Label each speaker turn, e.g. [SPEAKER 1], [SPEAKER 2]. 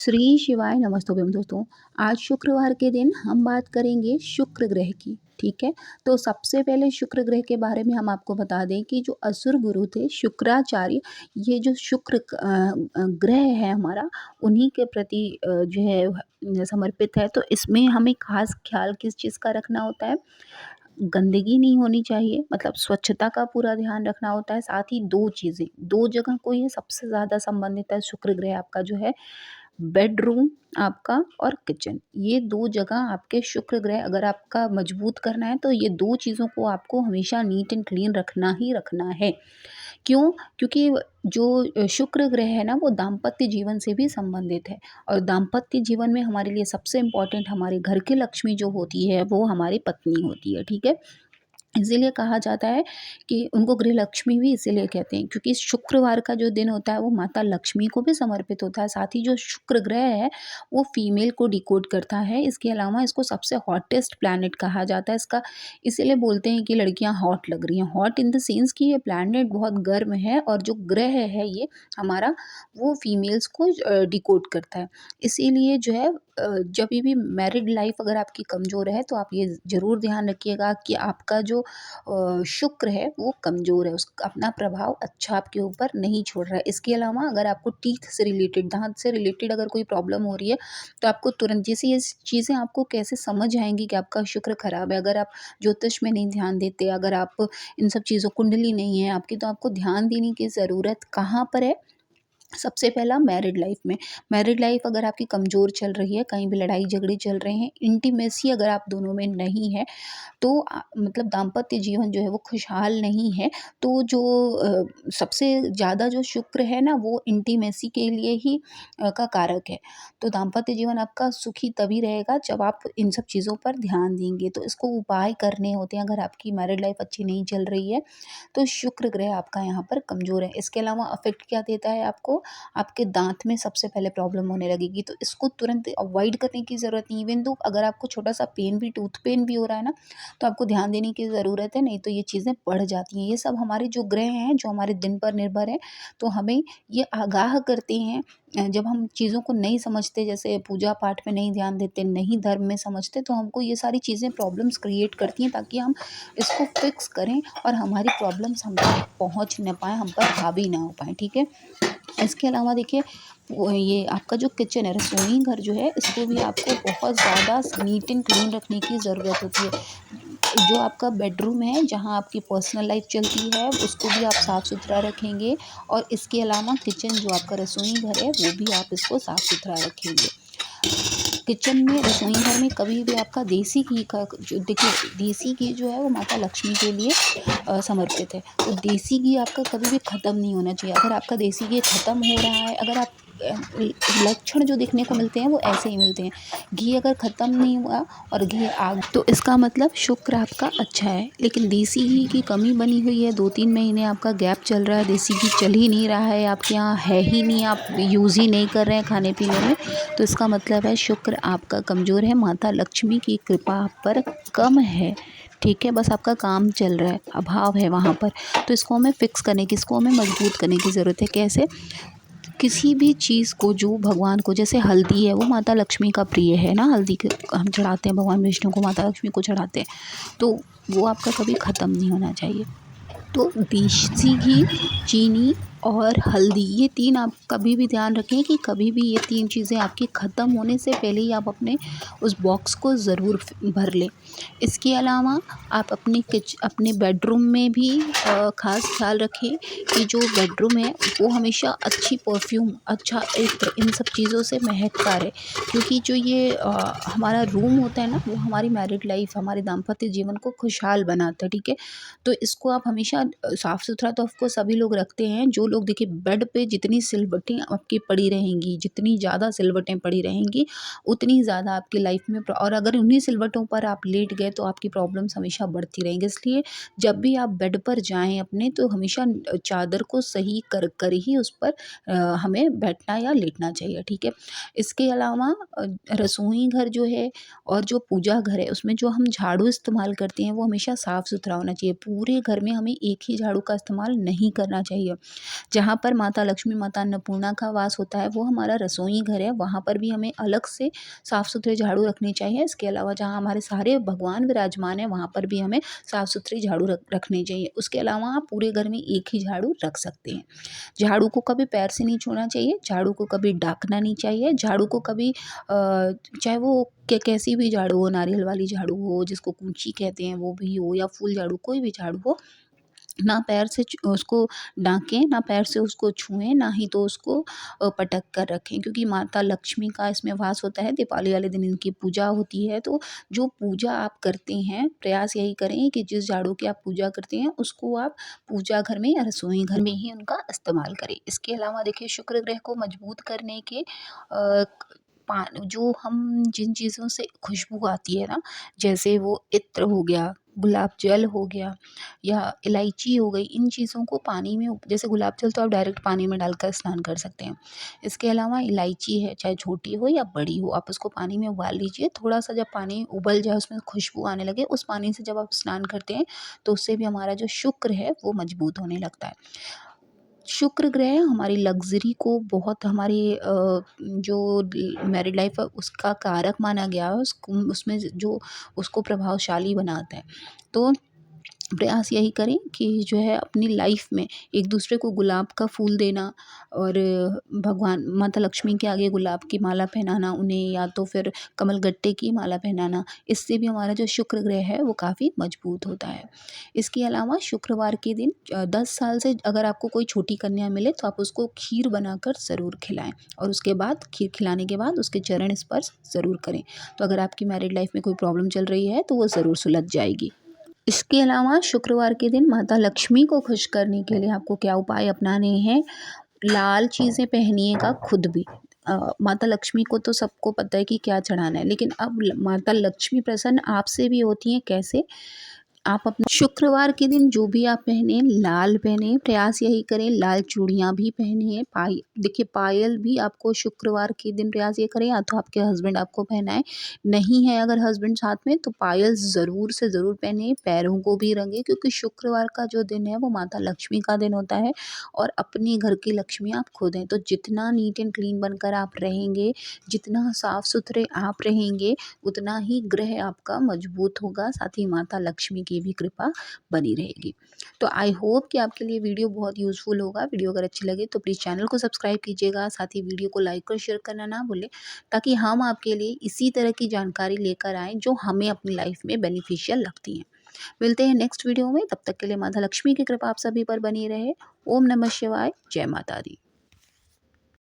[SPEAKER 1] श्री शिवाय नमस्तुभ्यम दोस्तों। आज शुक्रवार के दिन हम बात करेंगे शुक्र ग्रह की। ठीक है। तो सबसे पहले शुक्र ग्रह के बारे में हम आपको बता दें कि जो असुर गुरु थे शुक्राचार्य, ये जो ग्रह है हमारा, उन्हीं के प्रति जो है समर्पित है। तो इसमें हमें खास ख्याल किस चीज़ का रखना होता है? गंदगी नहीं होनी चाहिए, मतलब स्वच्छता का पूरा ध्यान रखना होता है। साथ ही दो चीज़ें, दो जगह को ये सबसे ज़्यादा संबंधित है। शुक्र ग्रह आपका जो है बेडरूम आपका और किचन, ये 2 जगह आपके शुक्र ग्रह अगर आपका मजबूत करना है तो ये 2 चीज़ों को आपको हमेशा नीट एंड क्लीन रखना ही रखना है। क्यों? क्योंकि जो शुक्र ग्रह है ना, वो दाम्पत्य जीवन से भी संबंधित है और दाम्पत्य जीवन में हमारे लिए सबसे इम्पोर्टेंट हमारे घर की लक्ष्मी जो होती है वो हमारी पत्नी होती है। ठीक है? इसीलिए कहा जाता है कि उनको गृह लक्ष्मी भी इसीलिए कहते हैं, क्योंकि शुक्रवार का जो दिन होता है वो माता लक्ष्मी को भी समर्पित होता है। साथ ही जो शुक्र ग्रह है वो फीमेल को डिकोड करता है। इसके अलावा इसको सबसे हॉटेस्ट प्लैनेट कहा जाता है। इसका इसीलिए बोलते हैं कि लड़कियां हॉट लग रही हैं। हॉट इन द सेंस कि ये प्लैनेट बहुत गर्म है और जो ग्रह है ये हमारा, वो फीमेल्स को डिकोड करता है। इसीलिए जो है जब भी मैरिड लाइफ अगर आपकी कमज़ोर है तो आप ये ज़रूर ध्यान रखिएगा कि आपका जो शुक्र है वो कमज़ोर है, उसका अपना प्रभाव अच्छा आपके ऊपर नहीं छोड़ रहा है। इसके अलावा अगर आपको टीथ से रिलेटेड, दाँत से रिलेटेड अगर कोई प्रॉब्लम हो रही है तो आपको तुरंत, जैसे ये चीज़ें आपको कैसे समझ आएँगी कि आपका शुक्र खराब है, अगर आप ज्योतिष में नहीं ध्यान देते, अगर आप इन सब चीज़ों, कुंडली नहीं है आपकी, तो आपको ध्यान देने की ज़रूरत कहाँ पर है? सबसे पहला मैरिड लाइफ में। मैरिड लाइफ अगर आपकी कमज़ोर चल रही है, कहीं भी लड़ाई झगड़े चल रहे हैं, इंटीमेसी अगर आप दोनों में नहीं है, तो मतलब दाम्पत्य जीवन जो है वो खुशहाल नहीं है। तो जो सबसे ज़्यादा जो शुक्र है ना, वो इंटीमेसी के लिए ही का कारक है। तो दाम्पत्य जीवन आपका सुखी तभी रहेगा जब आप इन सब चीज़ों पर ध्यान देंगे। तो इसको उपाय करने होते हैं अगर आपकी मैरिड लाइफ अच्छी नहीं चल रही है, तो शुक्र ग्रह आपका यहाँ पर कमज़ोर है। इसके अलावा अफ़ेक्ट क्या देता है आपको? आपके दाँत में सबसे पहले प्रॉब्लम होने लगेगी, तो इसको तुरंत अवॉइड करने की ज़रूरत नहीं है। इवन दो अगर आपको छोटा-सा पेन भी, टूथ पेन भी हो रहा है ना, तो आपको ध्यान देने की ज़रूरत है, नहीं तो ये चीज़ें बढ़ जाती हैं। ये सब हमारे जो ग्रह हैं, जो हमारे दिन पर निर्भर हैं, तो हमें ये आगाह करते हैं। जब हम चीज़ों को नहीं समझते, जैसे पूजा पाठ में नहीं ध्यान देते, नहीं धर्म में समझते, तो हमको ये सारी चीज़ें प्रॉब्लम्स क्रिएट करती हैं, ताकि हम इसको फिक्स करें और हमारी प्रॉब्लम्स हम तक पहुँच ना पाएँ, हम पर हावी ना हो पाएँ। ठीक है? इसके अलावा देखिए, ये आपका जो किचन है, रसोई घर जो है, इसको भी आपको बहुत ज़्यादा नीट एंड क्लीन रखने की ज़रूरत होती है। जो आपका बेडरूम है, जहाँ आपकी पर्सनल लाइफ चलती है, उसको भी आप साफ़ सुथरा रखेंगे और इसके अलावा किचन, जो आपका रसोई घर है, वो भी आप इसको साफ़ सुथरा रखेंगे। किचन में, रसोई घर में कभी भी आपका देसी घी का जो, देखिए देसी घी जो है वो माता लक्ष्मी के लिए समर्पित है। तो देसी घी आपका कभी भी ख़त्म नहीं होना चाहिए। अगर आपका देसी घी ख़त्म हो रहा है, अगर आप लक्षण जो देखने को मिलते हैं वो ऐसे ही मिलते हैं। घी अगर ख़त्म नहीं हुआ और घी आग, तो इसका मतलब शुक्र आपका अच्छा है। लेकिन देसी घी की कमी बनी हुई है, 2-3 महीने आपका गैप चल रहा है, देसी घी चल ही नहीं रहा है, आपके यहाँ है ही नहीं, आप यूज़ ही नहीं कर रहे हैं खाने पीने में, तो इसका मतलब है शुक्र आपका कमज़ोर है, माता लक्ष्मी की कृपा आप पर कम है। ठीक है? बस आपका काम चल रहा है, अभाव है वहाँ पर। तो इसको हमें फ़िक्स करने की, इसको हमें मजबूत करने की ज़रूरत है। कैसे? किसी भी चीज़ को, जो भगवान को, जैसे हल्दी है, वो माता लक्ष्मी का प्रिय है ना, हल्दी के हम चढ़ाते हैं, भगवान विष्णु को, माता लक्ष्मी को चढ़ाते हैं, तो वो आपका कभी ख़त्म नहीं होना चाहिए। तो देसी घी, चीनी और हल्दी, ये 3 आप कभी भी ध्यान रखें कि कभी भी ये 3 चीज़ें आपकी ख़त्म होने से पहले ही आप अपने उस बॉक्स को ज़रूर भर लें। इसके अलावा आप अपने बेडरूम में भी ख़ास ख़्याल रखें कि जो बेडरूम है वो हमेशा अच्छी परफ्यूम, अच्छा इत्र, इन सब चीज़ों से महकता रहे। क्योंकि जो ये हमारा रूम होता है ना, वो हमारी मैरिड लाइफ़, हमारे दाम्पत्य जीवन को खुशहाल बनाता है। ठीक है? तो इसको आप हमेशा साफ़ सुथरा तो ऑफ़ कोर्स सभी लोग रखते हैं। जो लोग, देखिए बेड पे जितनी सिलवटें आपकी पड़ी रहेंगी, जितनी ज़्यादा सिलवटें पड़ी रहेंगी, उतनी ज़्यादा आपकी लाइफ़ में और अगर उन्हीं सिलवटों पर आप लेट गए तो आपकी प्रॉब्लम्स हमेशा बढ़ती रहेंगी। इसलिए जब भी आप बेड पर जाएँ अपने, तो हमेशा चादर को सही कर कर ही उस पर हमें बैठना या लेटना चाहिए। ठीक है? इसके अलावा रसोई घर जो है और जो पूजा घर है, उसमें जो हम झाड़ू इस्तेमाल करते हैं वो हमेशा साफ़ सुथरा होना चाहिए। पूरे घर में हमें एक ही झाड़ू का इस्तेमाल नहीं करना चाहिए। जहाँ पर माता लक्ष्मी, माता अन्नपूर्णा का वास होता है वो हमारा रसोई घर है, वहाँ पर भी हमें अलग से साफ़-सुथरे झाड़ू रखने चाहिए। इसके अलावा जहाँ हमारे सारे भगवान विराजमान हैं वहाँ पर भी हमें साफ़-सुथरी झाड़ू रखने चाहिए। उसके अलावा आप पूरे घर में एक ही झाड़ू रख सकते हैं। झाड़ू को कभी पैर से नहीं छूना चाहिए, झाड़ू को कभी ढकना नहीं चाहिए, झाड़ू को कभी चाहे वो कैसी भी झाड़ू हो, नारियल वाली झाड़ू हो, जिसको कूंची कहते हैं वो भी हो, या फूल झाड़ू, कोई भी झाड़ू हो, ना पैर से उसको डाँकें, ना पैर से उसको छुएँ, ना ही तो उसको पटक कर रखें, क्योंकि माता लक्ष्मी का इसमें वास होता है। दीपावली वाले दिन इनकी पूजा होती है, तो जो पूजा आप करते हैं, प्रयास यही करें कि जिस झाड़ू की आप पूजा करते हैं उसको आप पूजा घर में या रसोई घर में ही उनका इस्तेमाल करें। इसके अलावा देखिए, शुक्र ग्रह को मजबूत करने के जो हम जिन चीज़ों से खुशबू आती है ना, जैसे वो इत्र हो गया, गुलाब जल हो गया, या इलायची हो गई, इन चीज़ों को पानी में, जैसे गुलाब जल तो आप डायरेक्ट पानी में डालकर स्नान कर सकते हैं। इसके अलावा इलायची है, चाहे छोटी हो या बड़ी हो, आप उसको पानी में उबाल लीजिए। थोड़ा-सा जब पानी उबल जाए, उसमें खुशबू आने लगे, उस पानी से जब आप स्नान करते हैं, तो उससे भी हमारा जो शुक्र है वो मजबूत होने लगता है। शुक्र ग्रह हमारी लग्ज़री को बहुत, हमारी जो मैरिड लाइफ़ है उसका कारक माना गया है, उसमें जो उसको प्रभावशाली बनाता है। तो प्रयास यही करें कि जो है अपनी लाइफ में एक दूसरे को गुलाब का फूल देना, और भगवान माता लक्ष्मी के आगे गुलाब की माला पहनाना उन्हें, या तो फिर कमलगट्टे की माला पहनाना, इससे भी हमारा जो शुक्र ग्रह है वो काफ़ी मजबूत होता है। इसके अलावा शुक्रवार के दिन 10 साल से अगर आपको कोई छोटी कन्या मिले तो आप उसको खीर बनाकर ज़रूर खिलाएं, और उसके बाद खीर खिलाने के बाद उसके चरण स्पर्श ज़रूर करें। तो अगर आपकी मैरिड लाइफ में कोई प्रॉब्लम चल रही है तो वो ज़रूर सुलझ जाएगी। इसके अलावा शुक्रवार के दिन माता लक्ष्मी को खुश करने के लिए आपको क्या उपाय अपनाने हैं? लाल चीज़ें पहनिएगा खुद भी। माता लक्ष्मी को तो सबको पता है कि क्या चढ़ाना है, लेकिन अब माता लक्ष्मी प्रसन्न आपसे भी होती हैं, कैसे? आप अपना शुक्रवार के दिन जो भी आप पहने, लाल पहने, प्रयास यही करें लाल चूड़ियाँ भी पहनिए। देखिए, पायल भी आपको शुक्रवार के दिन प्रयास ये करें, या तो आपके हस्बैंड आपको पहनाएं, नहीं है अगर हस्बैंड साथ में, तो पायल ज़रूर से ज़रूर पहने। पैरों को भी रंगे, क्योंकि शुक्रवार का जो दिन है वो माता लक्ष्मी का दिन होता है, और अपने घर की लक्ष्मी आप खुद हैं। तो जितना नीट एंड क्लीन बनकर आप रहेंगे, जितना साफ सुथरे आप रहेंगे, उतना ही ग्रह आपका मजबूत होगा, साथ ही माता लक्ष्मी की भी कृपा बनी रहेगी। तो आई होप कि आपके लिए वीडियो बहुत यूज़फुल होगा। वीडियो अगर अच्छी लगे तो प्लीज़ चैनल को सब्सक्राइब कीजिएगा, साथ ही वीडियो को लाइक और शेयर करना ना भूलें, ताकि हम आपके लिए इसी तरह की जानकारी लेकर आएँ जो हमें अपनी लाइफ में बेनिफिशियल लगती हैं। मिलते हैं नेक्स्ट वीडियो में, तब तक के लिए माता लक्ष्मी की कृपा आप सभी पर बनी रहे। ओम नमः शिवाय, जय माता दी।